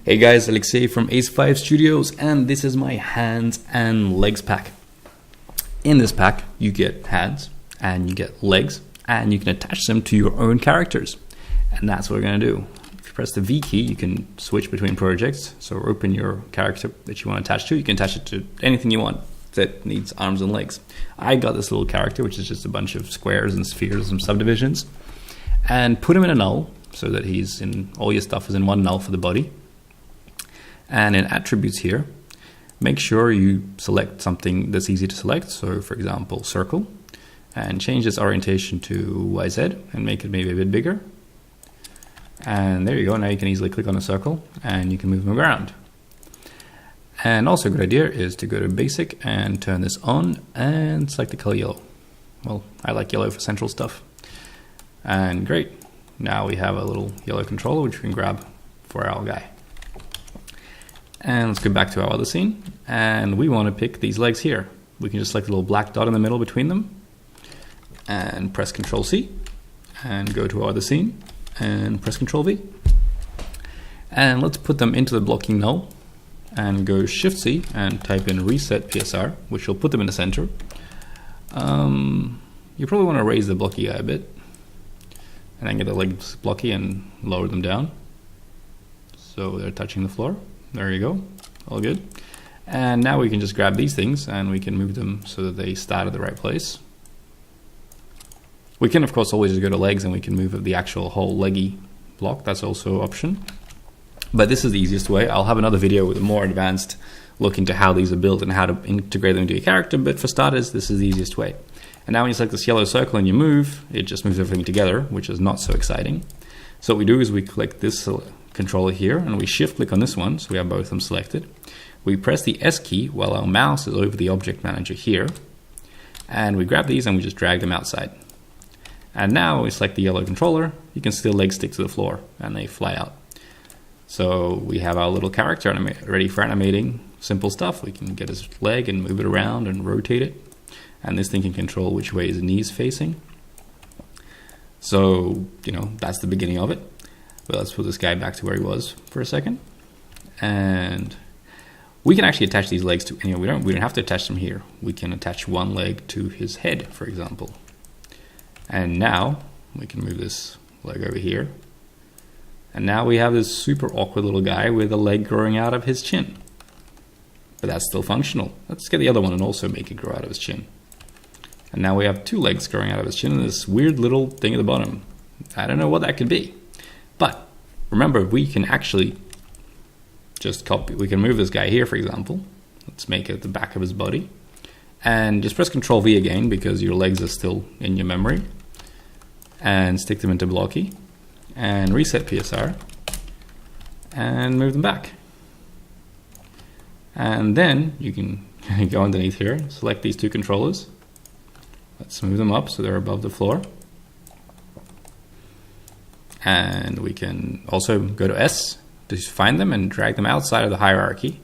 Hey guys, Alexei from Ace5 Studios, and this is my hands and legs pack. In this pack, you get hands and you get legs, and you can attach them to your own characters. And that's what we're going to do. If you press the V key, you can switch between projects. So open your character that you want to attach to. You can attach it to anything you want that needs arms and legs. I got this little character, which is just a bunch of squares and spheres and subdivisions, and put him in a null so that he's in, all your stuff is in one null for the body. And in attributes here, make sure you select something that's easy to select. So for example, circle, and change this orientation to YZ and make it maybe a bit bigger. And there you go. Now you can easily click on a circle and you can move them around. And also a good idea is to go to basic and turn this on and select the color yellow. Well, I like yellow for central stuff. And great. Now we have a little yellow controller which we can grab for our guy. And let's go back to our other scene, and we want to pick these legs here. We can just select the little black dot in the middle between them and press Ctrl C and go to our other scene and press Ctrl V. And let's put them into the blocking null and go Shift C and type in reset PSR, which will put them in the center. You probably want to raise the blocky guy a bit and then get the legs blocky and lower them down so they're touching the floor. There you go, all good. And now we can just grab these things and we can move them so that they start at the right place. We can of course always just go to legs and we can move the actual whole leggy block. That's also an option. But this is the easiest way. I'll have another video with a more advanced look into how these are built and how to integrate them into your character. But for starters, this is the easiest way. And now when you select this yellow circle and you move, it just moves everything together, which is not so exciting. So what we do is we click this controller here and we shift click on this one, so we have both of them selected. We press the S key while our mouse is over the object manager here, and we grab these and we just drag them outside. And now when we select the yellow controller, you can still leg stick to the floor and they fly out. So we have our little character ready for animating simple stuff. We can get his leg and move it around and rotate it, and this thing can control which way his knee is facing. So, you know, that's the beginning of it. But let's put this guy back to where he was for a second. And we can actually attach these legs to, we don't have to attach them here. We can attach one leg to his head, for example. And now we can move this leg over here. And now we have this super awkward little guy with a leg growing out of his chin. But that's still functional. Let's get the other one and also make it grow out of his chin. And now we have two legs growing out of his chin and this weird little thing at the bottom. I don't know what that could be. But remember, we can actually just copy. We can move this guy here, for example. Let's make it the back of his body. And just press Ctrl V again because your legs are still in your memory. And stick them into blocky. And reset PSR. And move them back. And then you can go underneath here, select these two controllers. Let's move them up so they're above the floor. And we can also go to S to find them and drag them outside of the hierarchy.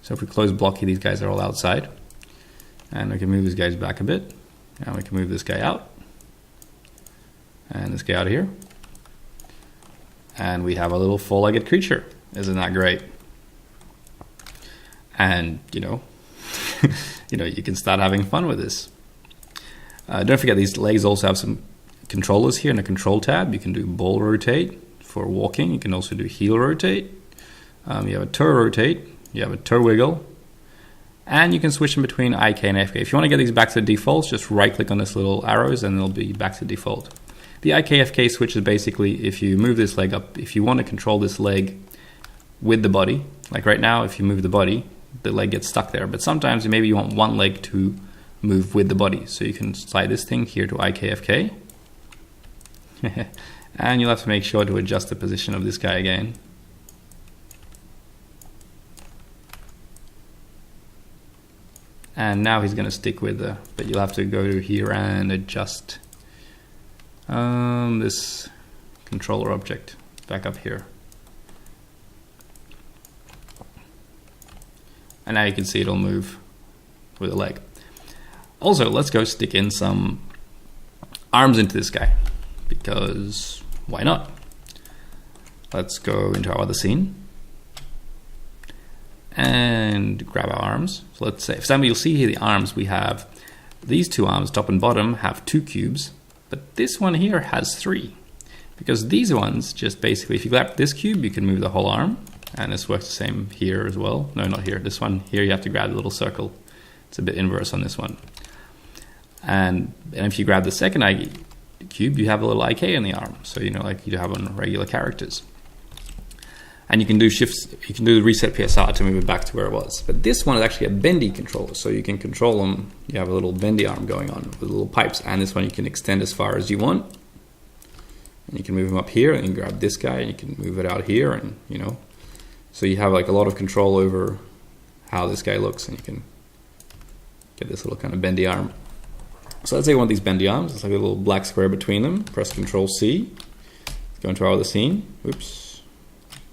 So if we close blocky, these guys are all outside. And we can move these guys back a bit. And we can move this guy out. And this guy out of here. And we have a little four-legged creature. Isn't that great? And, you know, you can start having fun with this. Don't forget, these legs also have some controllers here in the control tab. You can do ball rotate for walking. You can also do heel rotate. You have a toe rotate. You have a toe wiggle. And you can switch in between IK and FK. If you want to get these back to the defaults, just right click on this little arrows and they'll be back to default. The IK-FK switch is basically if you move this leg up, if you want to control this leg with the body, like right now, if you move the body, the leg gets stuck there. But sometimes maybe you want one leg to move with the body. So you can slide this thing here to IK-FK. And you'll have to make sure to adjust the position of this guy again. And now he's going to stick with the, but you'll have to go to here and adjust this controller object back up here. And now you can see it'll move with a leg. Also, let's go stick in some arms into this guy, because why not? Let's go into our other scene and grab our arms. So let's say, for example, you'll see here the arms, we have these two arms, top and bottom, have 2 cubes, but this one here has 3. Because these ones just basically, if you grab this cube, you can move the whole arm, and this works the same here as well. No, not here, this one here, you have to grab the little circle. It's a bit inverse on this one. And if you grab the second cube, you have a little IK in the arm. So, you know, like you have on regular characters. And you can do shifts, you can do the reset PSR to move it back to where it was. But this one is actually a bendy controller, so you can control them. You have a little bendy arm going on with little pipes, and this one you can extend as far as you want. And you can move them up here, and you can grab this guy, and you can move it out here, and you know. So you have like a lot of control over how this guy looks, and you can get this little kind of bendy arm. So let's say you want these bendy arms. It's like a little black square between them. Press Control C. Go into our other scene. Oops.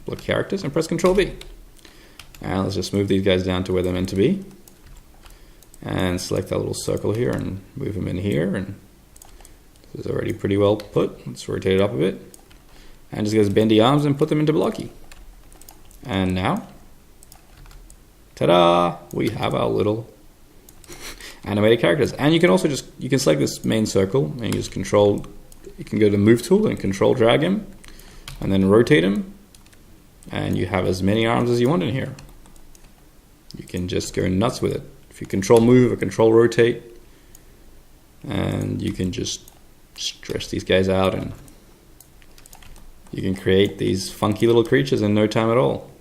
Block characters and press Control V. And let's just move these guys down to where they're meant to be. And select that little circle here and move them in here. And this is already pretty well put. Let's rotate it up a bit. And just get those bendy arms and put them into blocky. And now, ta-da! We have our little animated characters. And you can also you can select this main circle and you just control, you can go to the move tool and control drag him and then rotate him. And you have as many arms as you want in here. You can just go nuts with it. If you control move or control rotate, and you can just stretch these guys out, and you can create these funky little creatures in no time at all.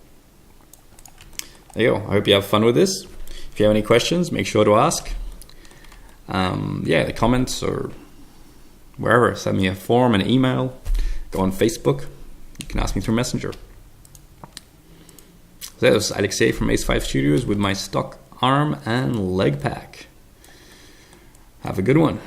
There you go. I hope you have fun with this. If you have any questions, make sure to ask. Yeah, the comments or wherever. Send me a form, an email. Go on Facebook. You can ask me through Messenger. So that was Alexei from Ace5 Studios with my stock arm and leg pack. Have a good one.